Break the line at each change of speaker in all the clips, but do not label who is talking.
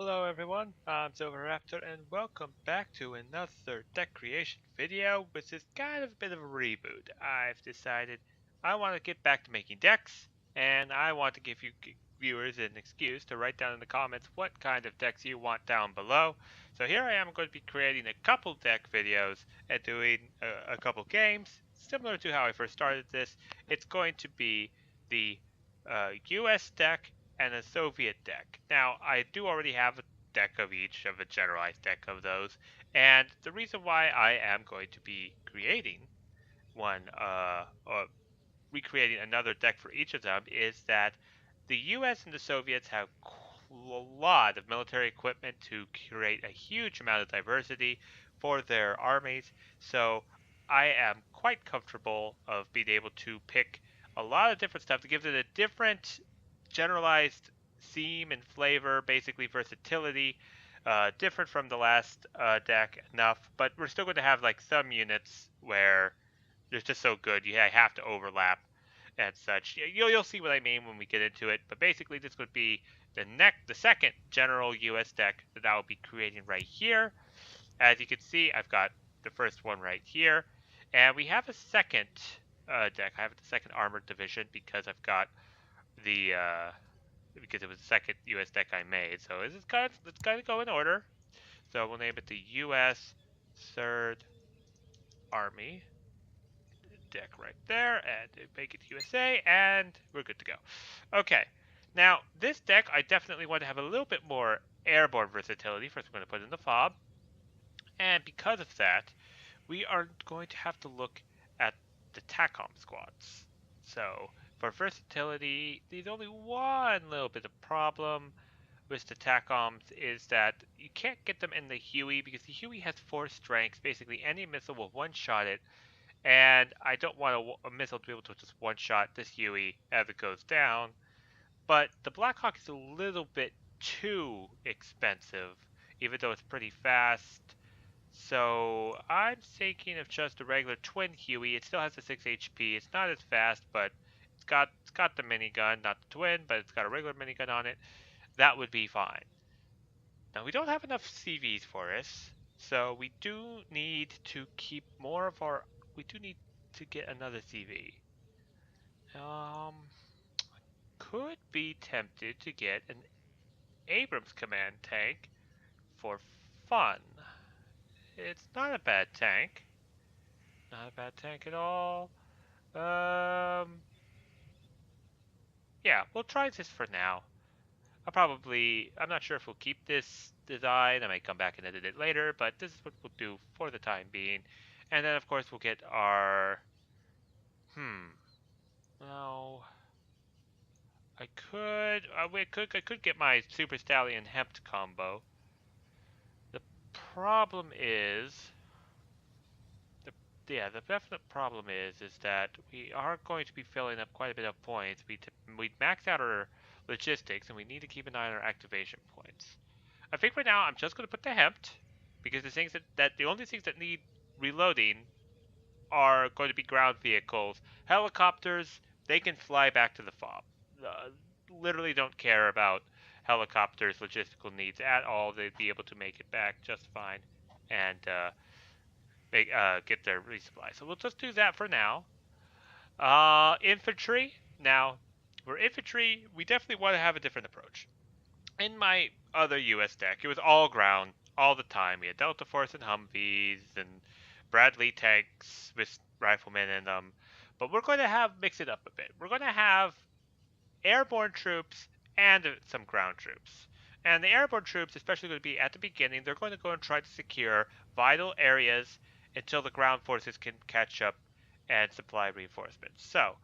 Hello everyone, I'm Silverraptor and welcome back to another deck creation video, which is kind of a bit of a reboot. I've decided I want to get back to making decks, and I want to give you viewers an excuse to write down in the comments what kind of decks you want down below. So here I am going to be creating a couple deck videos and doing a couple games, similar to how I first started this. It's going to be the US deck and a Soviet deck. Now, I do already have a deck of each, of a generalized deck of those, and the reason why I am going to be creating one, or recreating another deck for each of them, is that the US and the Soviets have a lot of military equipment to create a huge amount of diversity for their armies, so I am quite comfortable of being able to pick a lot of different stuff to give it a different generalized theme and flavor, basically versatility, different from the last deck enough, but we're still going to have like some units where they're just so good you have to overlap and such. You'll see what I mean when we get into it, but basically this would be the second general US deck that I will be creating right here. As you can see, I've got the first one right here, and we have a second deck. I have the second armored division because I've got the because it was the second US deck I made. So this is let's kind of go in order. So we'll name it the US Third Army deck right there, and make it USA, and we're good to go. Okay, now this deck I definitely want to have a little bit more airborne versatility. First, I'm going to put in the fob, and because of that, we are going to have to look at the TACOM squads. So for versatility, there's only one little bit of problem with the TACOMs is that you can't get them in the Huey because the Huey has 4 strengths. Basically, any missile will one-shot it, and I don't want a missile to be able to just one-shot this Huey as it goes down. But the Blackhawk is a little bit too expensive, even though it's pretty fast. So I'm thinking of just a regular twin Huey. It still has a 6 HP. It's not as fast, but it's got the minigun, not the twin, but it's got a regular minigun on it. That would be fine. Now we don't have enough CVs for this, so we do need to keep more of our. We do need to get another CV. Could be tempted to get an Abrams command tank for fun. It's not a bad tank. Not a bad tank at all. Yeah, we'll try this for now. I'm not sure if we'll keep this design. I might come back and edit it later, but this is what we'll do for the time being. And then, of course, we'll get our, no, I could get my Super Stallion Hempt combo. The problem is, the definite problem is that we are going to be filling up quite a bit of points. We maxed out our logistics, and we need to keep an eye on our activation points. I think right now I'm just going to put the Hempt, because the only things that need reloading are going to be ground vehicles. Helicopters, they can fly back to the fob. Literally don't care about helicopters' logistical needs at all. They'd be able to make it back just fine and get their resupply. So we'll just do that for now. Infantry. Now, for infantry, we definitely want to have a different approach. In my other US deck, it was all ground all the time. We had Delta Force and Humvees and Bradley tanks with riflemen in them. But we're going to mix it up a bit. We're going to have airborne troops and some ground troops. And the airborne troops, especially going to be at the beginning, they're going to go and try to secure vital areas until the ground forces can catch up and supply reinforcements. So,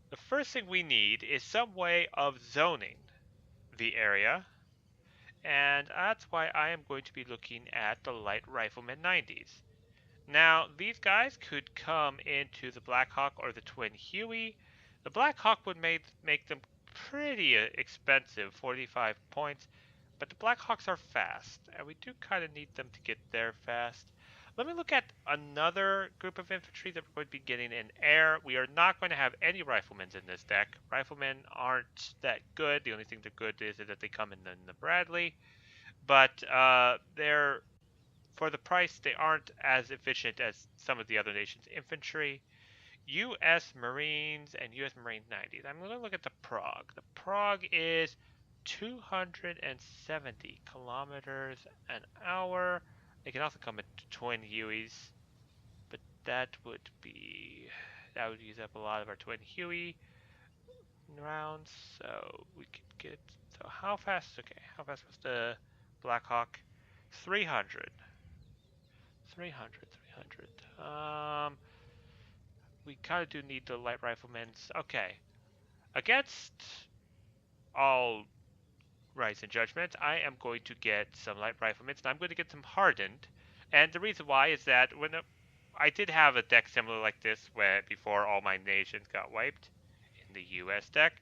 the first thing we need is some way of zoning the area, and that's why I am going to be looking at the Light Rifleman 90s. Now, these guys could come into the Blackhawk or the Twin Huey. The Blackhawk would make them pretty expensive, 45 points, but the Blackhawks are fast, and we do kind of need them to get there fast. Let me look at another group of infantry that we're going to be getting in air. We are not going to have any riflemen in this deck. Riflemen aren't that good. The only thing they're good is that they come in the Bradley. but they're for the price they aren't as efficient as some of the other nations' infantry. U.S. Marines and U.S. Marine 90s. I'm going to look at the Prague. The Prague is 270 kilometers an hour. They can also come at twin Hueys, but that would use up a lot of our twin Huey rounds. So we could get. So how fast? Okay, how fast was the Black Hawk? 300. 300. 300. We kind of do need the light riflemen. Okay, against all rights and judgments, I am going to get some light riflemen, and I'm going to get them hardened. And the reason why is that I did have a deck similar like this where before all my nations got wiped in the U.S. deck.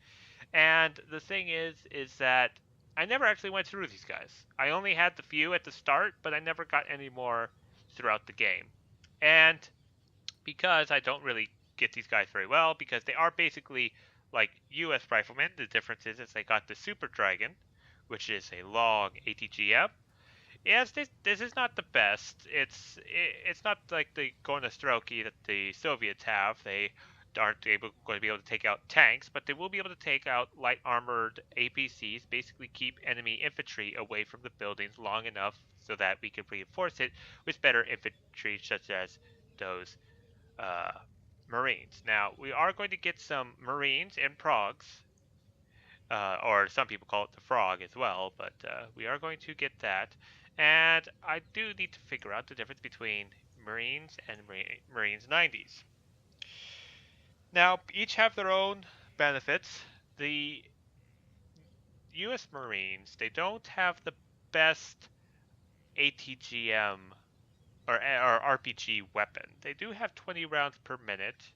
And the thing is that I never actually went through these guys. I only had the few at the start, but I never got any more throughout the game. And because I don't really get these guys very well, because they are basically like U.S. riflemen. The difference is they got the Super Dragon, which is a long ATGM. Yes, this is not the best. It's not like the Gornostroki that the Soviets have. They aren't going to be able to take out tanks, but they will be able to take out light armored APCs. Basically, keep enemy infantry away from the buildings long enough so that we can reinforce it with better infantry, such as those uh, Marines. Now, we are going to get some Marines and Progs, or some people call it the Frog as well, but we are going to get that. And I do need to figure out the difference between Marines and Marines 90s. Now, each have their own benefits. The U.S. Marines, they don't have the best ATGM or RPG weapon. They do have 20 rounds per minute.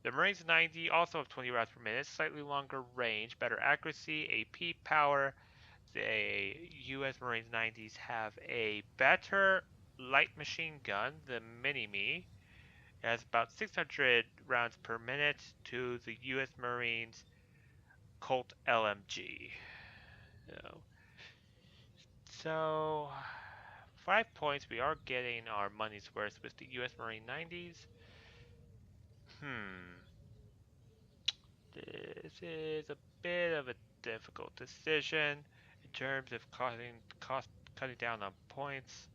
The Marines 90 also have 20 rounds per minute, slightly longer range, better accuracy, AP power. The U.S. Marines 90s have a better light machine gun, the Mini-Me. It has about 600 rounds per minute to the U.S. Marines Colt LMG. So 5 points, we are getting our money's worth with the U.S. Marine 90s. This is a bit of a difficult decision in terms of cutting down on points.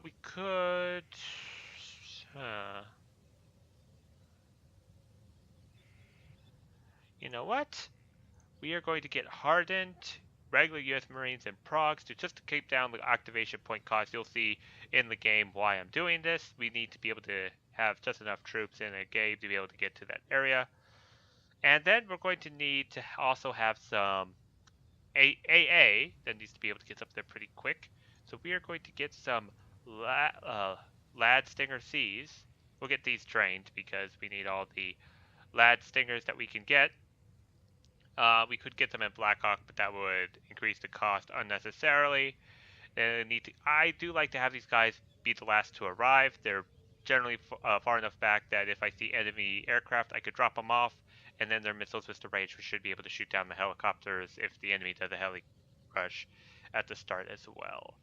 We could. You know what? We are going to get hardened regular U.S. Marines and Progs to keep down the activation point cost. You'll see in the game why I'm doing this. We need to be able to have just enough troops in a game to be able to get to that area. And then we're going to need to also have some AA that needs to be able to get up there pretty quick. So we are going to get some Lad Stinger Cs. We'll get these trained because we need all the Lad Stingers that we can get. We could get them in Blackhawk, but that would increase the cost unnecessarily. I do like to have these guys be the last to arrive. They're generally far enough back that if I see enemy aircraft, I could drop them off, and then their missiles with the range should be able to shoot down the helicopters if the enemy does a heli rush at the start as well.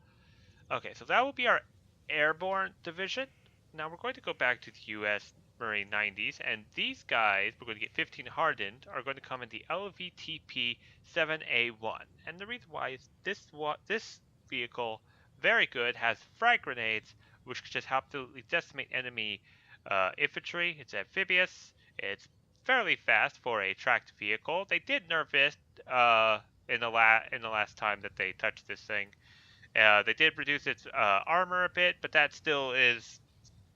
Okay, so that will be our airborne division. Now we're going to go back to the U.S. Marine 90s, and these guys, we're going to get 15 hardened, are going to come in the LVTP 7A1. And the reason why is this vehicle, very good, has frag grenades, which just absolutely decimate enemy infantry. It's amphibious. It's fairly fast for a tracked vehicle. They did nerf it in the last time that they touched this thing. They did reduce its armor a bit, but that still is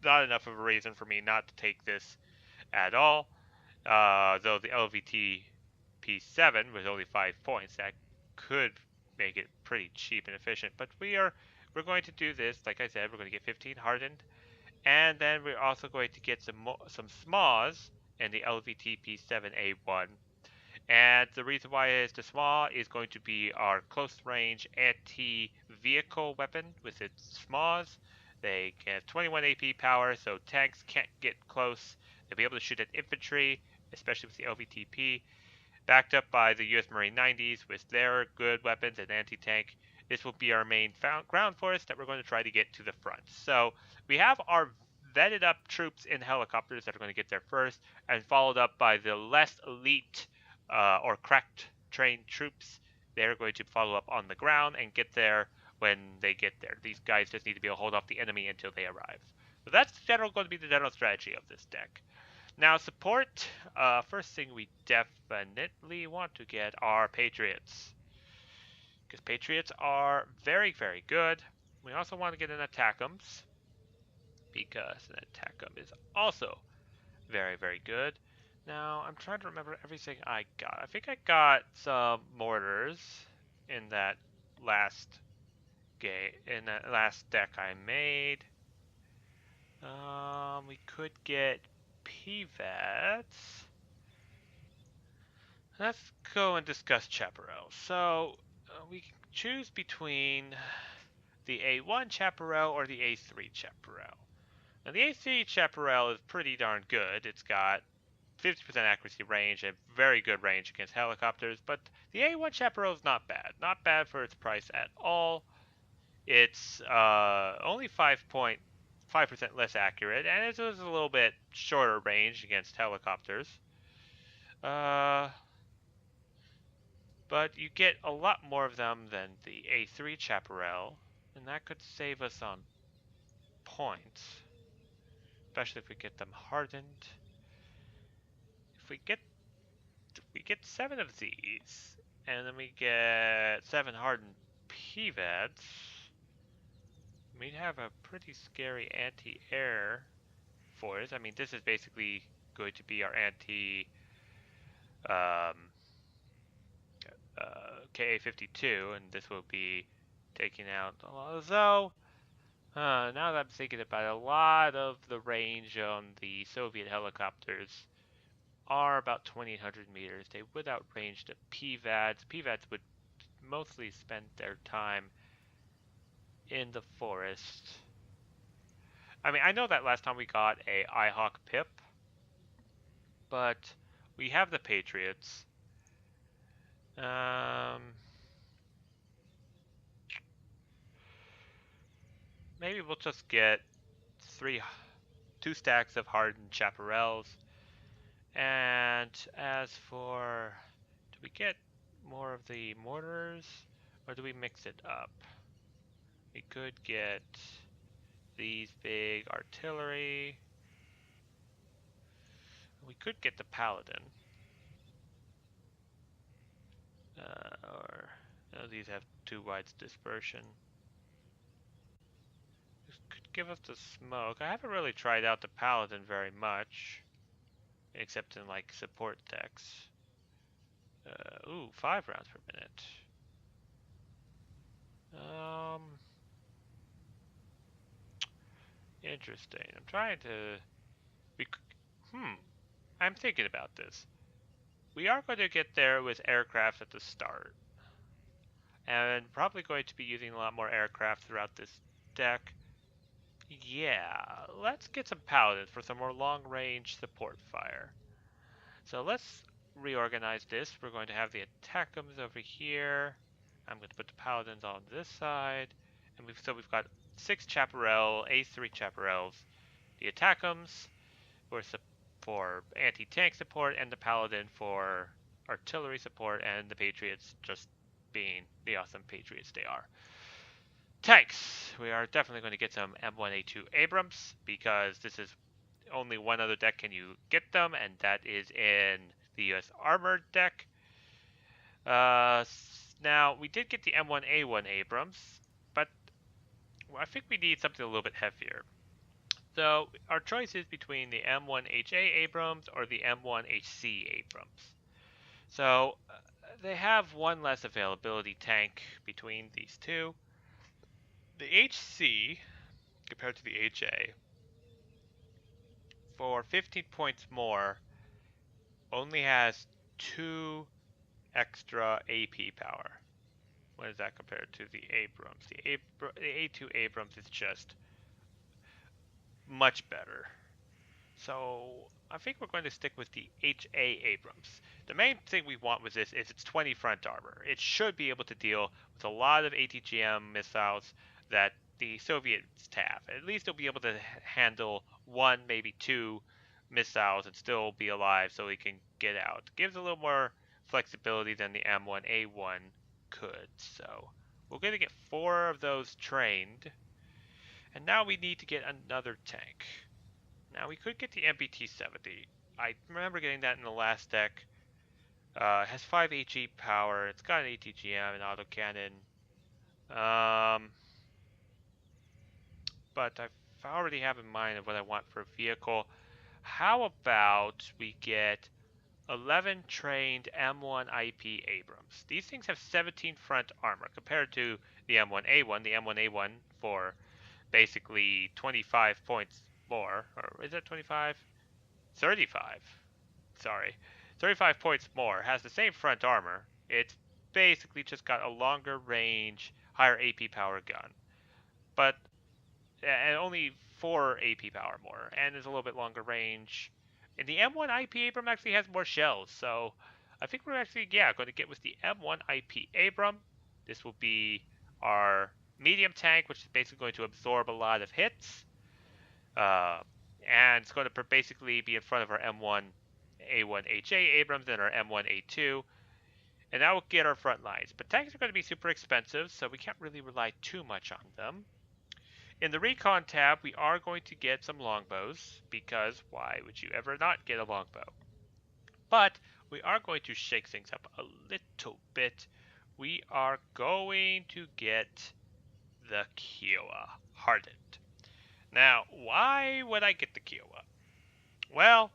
not enough of a reason for me not to take this at all. Though the LVT P7 was only 5 points, that could make it pretty cheap and efficient. But we're going to do this. Like I said, we're going to get 15 hardened, and then we're also going to get some SMAs in the LVT P7A1. And the reason why the SMA is going to be our close range anti-vehicle weapon with its SMAs. They can have 21 AP power, so tanks can't get close. They'll be able to shoot at infantry, especially with the LVTP. backed up by the U.S. Marine 90s with their good weapons and anti-tank. This will be our main ground force that we're going to try to get to the front. So we have our vetted up troops in helicopters that are going to get there first, and followed up by the less elite or cracked trained troops. They're going to follow up on the ground and get there when they get there. These guys just need to be able to hold off the enemy until they arrive. So that's going to be the general strategy of this deck. Now support, first thing we definitely want to get are Patriots. Because Patriots are very, very good. We also want to get an Attackums, because an Attackum is also very, very good. Now, I'm trying to remember everything I got. I think I got some mortars in that last game, in that last deck I made. We could get PVATs. Let's go and discuss Chaparral. So, we can choose between the A1 Chaparral or the A3 Chaparral. Now, the A3 Chaparral is pretty darn good. It's got 50% accuracy range and very good range against helicopters, but the A1 Chaparral is not bad. Not bad for its price at all. It's only 5.5% less accurate, and it's a little bit shorter range against helicopters. But you get a lot more of them than the A3 Chaparral, and that could save us on points, especially if we get them hardened. If we get 7 of these, and then we get 7 hardened PVADs, we'd have a pretty scary anti-air force. I mean, this is basically going to be our anti KA-52, and this will be taking out a lot of those. Now that I'm thinking about it, a lot of the range on the Soviet helicopters are about 2,800 meters. They would outrange the PVADs. PVADs would mostly spend their time in the forest. I mean, I know that last time we got a IHawk Pip, but we have the Patriots. Maybe we'll just get 2 stacks of hardened chaparrals. And as for, do we get more of the mortars, or do we mix it up? We could get these big artillery. We could get the paladin. These have too wide dispersion. This could give us the smoke. I haven't really tried out the paladin very much, except in like support decks. Ooh, 5 rounds per minute. Interesting. I'm trying to. I'm thinking about this. We are going to get there with aircraft at the start, and probably going to be using a lot more aircraft throughout this deck. Yeah, let's get some paladins for some more long-range support fire. So let's reorganize this. We're going to have the attackums over here. I'm going to put the paladins on this side, and we've got 6 chaparral, A3 chaparrals, the attackums for anti-tank support, and the paladin for artillery support, and the patriots just being the awesome patriots they are. Tanks. We are definitely going to get some M1A2 Abrams, because this is only one other deck can you get them, and that is in the US Armored deck. Now, we did get the M1A1 Abrams, but I think we need something a little bit heavier. So, our choice is between the M1HA Abrams or the M1HC Abrams. So, they have one less availability tank between these two. The HC, compared to the HA, for 15 points more, only has 2 extra AP power. What is that compared to the Abrams? The A2 Abrams is just much better. So I think we're going to stick with the HA Abrams. The main thing we want with this is its 20 front armor. It should be able to deal with a lot of ATGM missiles that the Soviets have. At least it'll be able to handle one, maybe two missiles and still be alive so he can get out. Gives a little more flexibility than the M1A1 could. So we're going to get 4 of those trained. And now we need to get another tank. Now we could get the MBT-70. I remember getting that in the last deck. It has 5 HE power. It's got an ATGM and autocannon. But I already have in mind of what I want for a vehicle. How about we get 11 trained M1 IP Abrams? These things have 17 front armor compared to the M1A1. The M1A1 for basically 25 points more. Or is that 25? 35. Sorry. 35 points more. Has the same front armor. It's basically just got a longer range, higher AP power gun. But and only 4 AP power more, and is a little bit longer range. And the M1 IP Abram actually has more shells, so I think we're actually, going to get with the M1 IP Abram. This will be our medium tank, which is basically going to absorb a lot of hits. And it's going to basically be in front of our M1A1HA Abrams and our M1A2. And that will get our front lines. But tanks are going to be super expensive, so we can't really rely too much on them. In the recon tab, we are going to get some longbows, because why would you ever not get a longbow? But we are going to shake things up a little bit. We are going to get the Kiowa hardened. Now, why would I get the Kiowa? Well,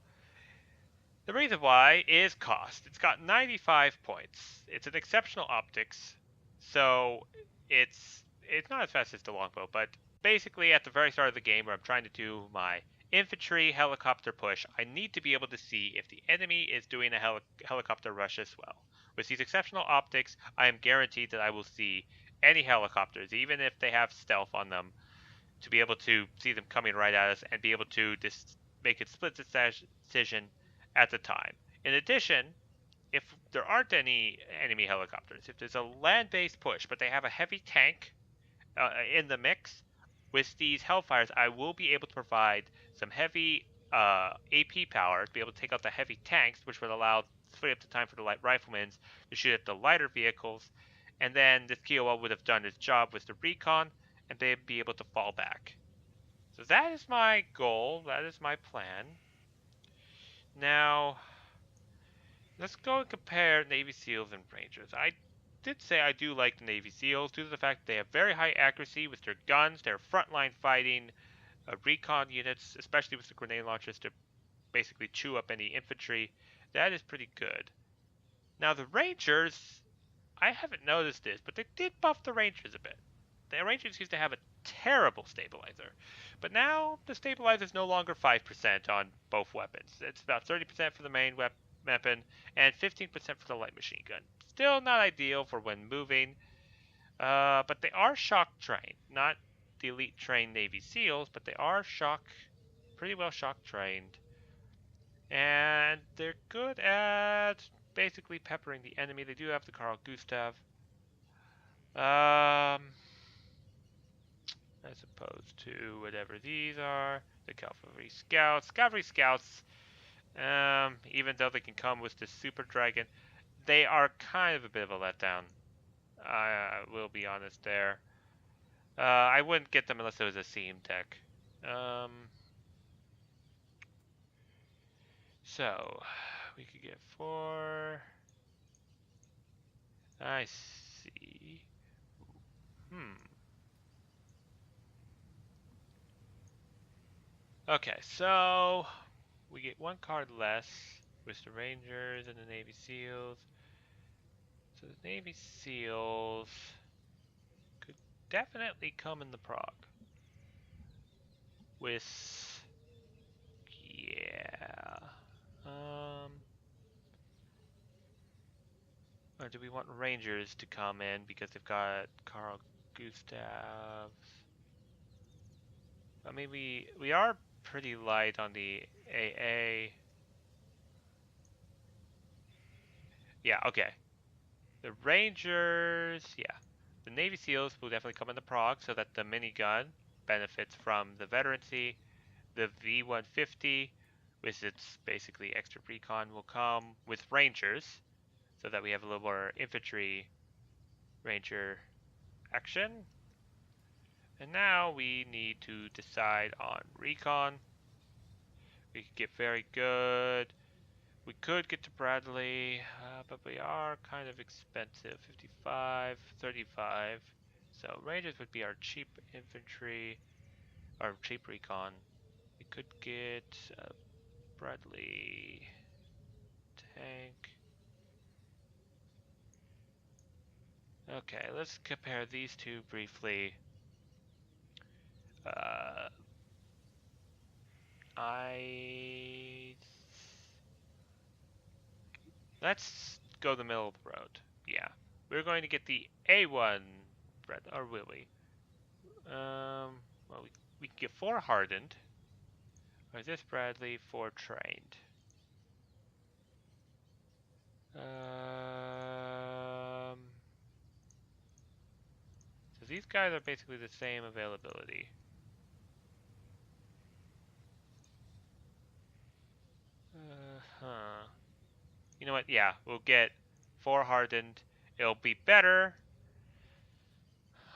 the reason why is cost. It's got 95 points. It's an exceptional optics, so it's not as fast as the longbow, but basically at the very start of the game where I'm trying to do my infantry helicopter push, I need to be able to see if the enemy is doing a helicopter rush as well. With these exceptional optics, I am guaranteed that I will see any helicopters, even if they have stealth on them, to be able to see them coming right at us and be able to make a split decision at the time. In addition, if there aren't any enemy helicopters, if there's a land-based push, but they have a heavy tank in the mix, with these Hellfires, I will be able to provide some heavy AP power to be able to take out the heavy tanks, which would allow free up the time for the light riflemen to shoot at the lighter vehicles. And then this Kiowa would have done its job with the recon, and they'd be able to fall back. So that is my goal. That is my plan. Now, let's go and compare Navy SEALs and Rangers. I did say I do like the Navy SEALs due to the fact that they have very high accuracy with their guns, their frontline fighting, recon units, especially with the grenade launchers to basically chew up any infantry. That is pretty good. Now the Rangers, I haven't noticed this, but they did buff the Rangers a bit. The Rangers used to have a terrible stabilizer, but now the stabilizer is no longer 5% on both weapons. It's about 30% for the main weapon and 15% for the light machine gun. Still not ideal for when moving, but they are shock trained. Not the elite trained Navy SEALs, but they are pretty well shock trained. And they're good at basically peppering the enemy. They do have the Carl Gustav. As opposed to whatever these are. The Cavalry Scouts. Cavalry Scouts, even though they can come with the Super Dragon, they are kind of a bit of a letdown. I will be honest there. I wouldn't get them unless it was a Seam deck. So, we could get 4. I see. Okay, so we get 1 card less with the Rangers and the Navy SEALs. So the Navy SEALs could definitely come in the prog. With, yeah. Or do we want Rangers to come in because they've got Carl Gustavs? I mean, we are pretty light on the AA. Yeah, okay. The Rangers, yeah. The Navy SEALs will definitely come in the prog so that the minigun benefits from the veterancy. The V150, with its basically extra recon, will come with Rangers so that we have a little more infantry Ranger action. And now we need to decide on recon. We could get very good. We could get to Bradley, but we are kind of expensive. 55, 35. So Rangers would be our cheap infantry, our cheap recon. We could get Bradley tank. Okay, let's compare these two briefly. Uh, I Let's go the middle of the road. Yeah, we're going to get the A1 bread, or will we? Well, we can get 4 hardened. Or is this Bradley 4 trained? So these guys are basically the same availability. Huh. You know what? Yeah, we'll get 4 hardened. It'll be better,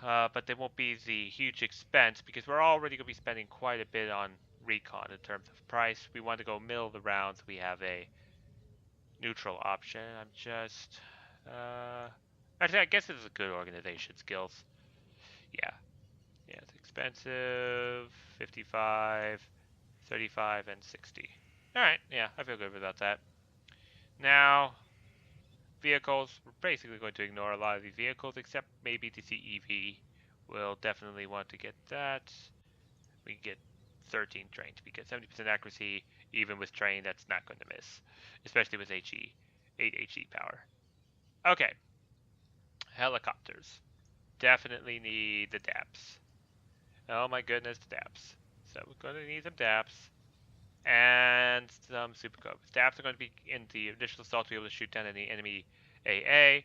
but they won't be the huge expense because we're already going to be spending quite a bit on recon in terms of price. We want to go middle of the rounds. We have a neutral option. I'm just, actually, I guess it's a good organization skills. Yeah, yeah, it's expensive. 55, 35, and 60. All right, yeah, I feel good about that. Now, vehicles. We're basically going to ignore a lot of these vehicles, except maybe the CEV. We'll definitely want to get that. We can get 13 trained. We get 70% accuracy, even with train. That's not going to miss, especially with HE, 8 HE power. Okay, helicopters. Definitely need the DAPs. Oh my goodness, the DAPs. So we're going to need some DAPs and some Super Cobras. DAPs are going to be in the initial assault to be able to shoot down any enemy AA.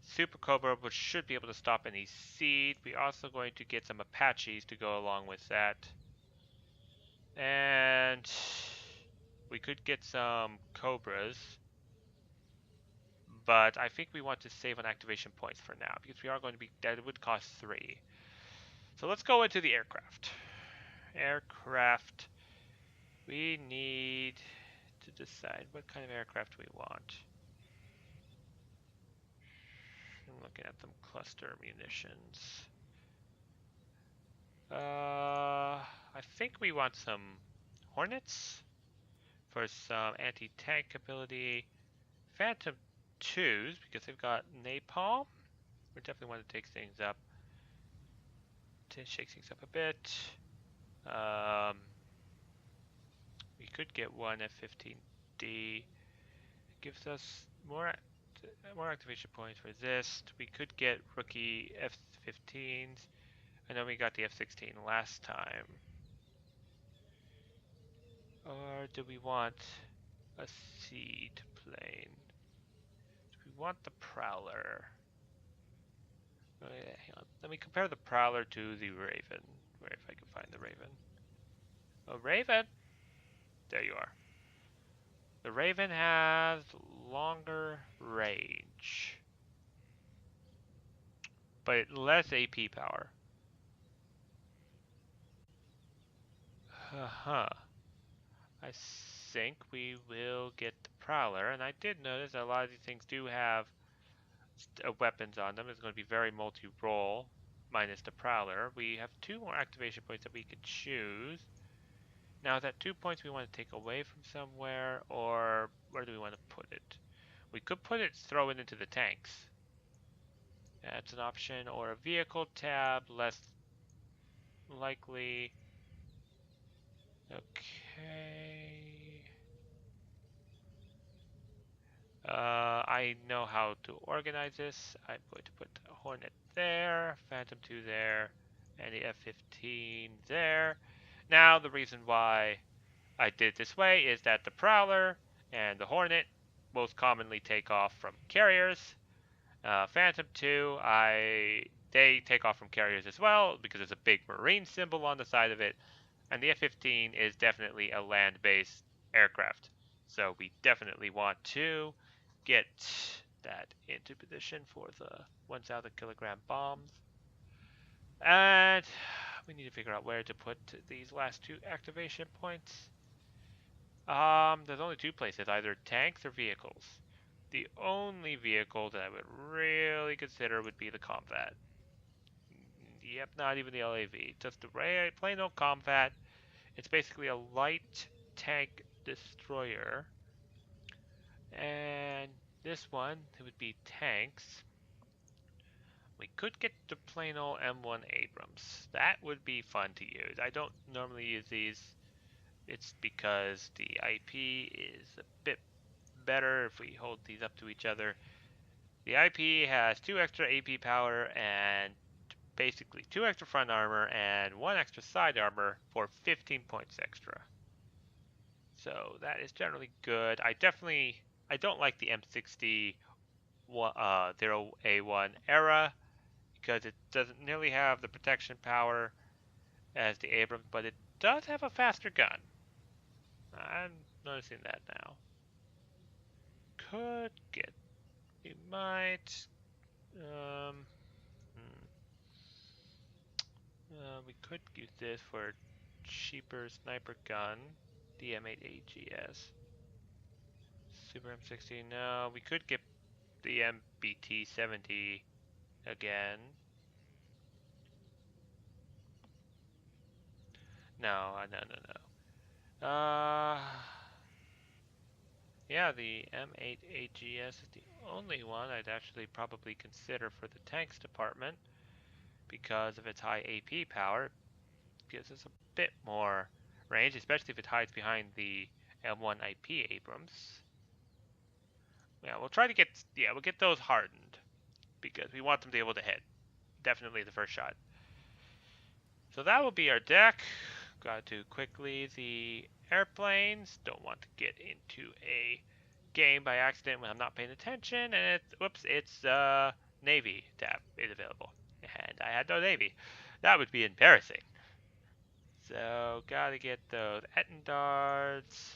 Super Cobra, which should be able to stop any seed. We're also going to get some Apaches to go along with that. And we could get some Cobras. But I think we want to save on activation points for now, because we are going to be, that would cost 3. So let's go into the aircraft. Aircraft. We need to decide what kind of aircraft we want. I'm looking at them cluster munitions. I think we want some Hornets for some anti-tank ability. Phantom 2s because they've got napalm. We definitely want to take things up, to shake things up a bit. We could get one F-15D. It gives us more activation points for this. We could get rookie F-15s. I know we got the F-16 last time. Or do we want a seed plane? Do we want the Prowler? Hang on. Let me compare the Prowler to the Raven. Where if I can find the Raven. Oh, Raven! There you are. The Raven has longer range, but less AP power. I think we will get the Prowler, and I did notice that a lot of these things do have weapons on them. It's going to be very multi-role, minus the Prowler. We have 2 more activation points that we could choose. Now, is that 2 points we want to take away from somewhere, or where do we want to put it? We could throw it into the tanks. That's an option, or a vehicle tab, less likely. Okay. I know how to organize this. I'm going to put a Hornet there, Phantom 2 there, and the F-15 there. Now, the reason why I did it this way is that the Prowler and the Hornet most commonly take off from carriers. Phantom 2, they take off from carriers as well because there's a big marine symbol on the side of it, and the F-15 is definitely a land-based aircraft. So we definitely want to get that into position for the 1,000 kilogram bombs. And we need to figure out where to put these last two activation points. There's only two places, either tanks or vehicles. The only vehicle that I would really consider would be the Combat. Yep, not even the LAV, just the plain old Combat. It's basically a light tank destroyer. And this one, it would be tanks. We could get the plain old M1 Abrams. That would be fun to use. I don't normally use these. It's because the IP is a bit better if we hold these up to each other. The IP has 2 extra AP power and basically 2 extra front armor and 1 extra side armor for 15 points extra. So that is generally good. I don't like the M60 0A1 era because it doesn't nearly have the protection power as the Abrams, but it does have a faster gun. I'm noticing that now. We might, we could use this for a cheaper sniper gun, the M8 AGS. Super M60, no, we could get the MBT 70 again. No. Yeah, the M8 AGS is the only one I'd actually probably consider for the tanks department because of its high AP power. It gives us a bit more range, especially if it hides behind the M1 IP Abrams. Yeah, we'll get those hardened because we want them to be able to hit. Definitely the first shot. So that will be our deck. Got to quickly the airplanes. Don't want to get into a game by accident when I'm not paying attention. And it's Navy tab is available. And I had no Navy. That would be embarrassing. So gotta get those Etendards.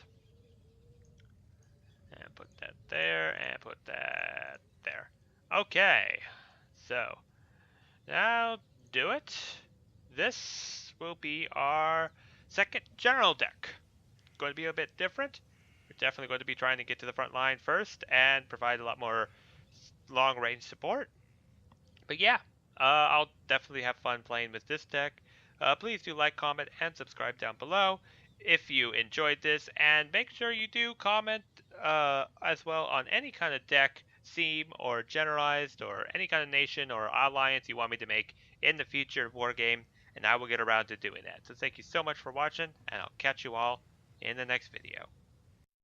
And put that there, and put that there. Okay, so now do it. This will be our second general deck. Going to be a bit different. We're definitely going to be trying to get to the front line first and provide a lot more long range support. But yeah, I'll definitely have fun playing with this deck. Please do like, comment, and subscribe down below if you enjoyed this, and make sure you do comment as well on any kind of deck, theme, or generalized, or any kind of nation or alliance you want me to make in the future Wargame, and I will get around to doing that. So thank you so much for watching, and I'll catch you all in the next video.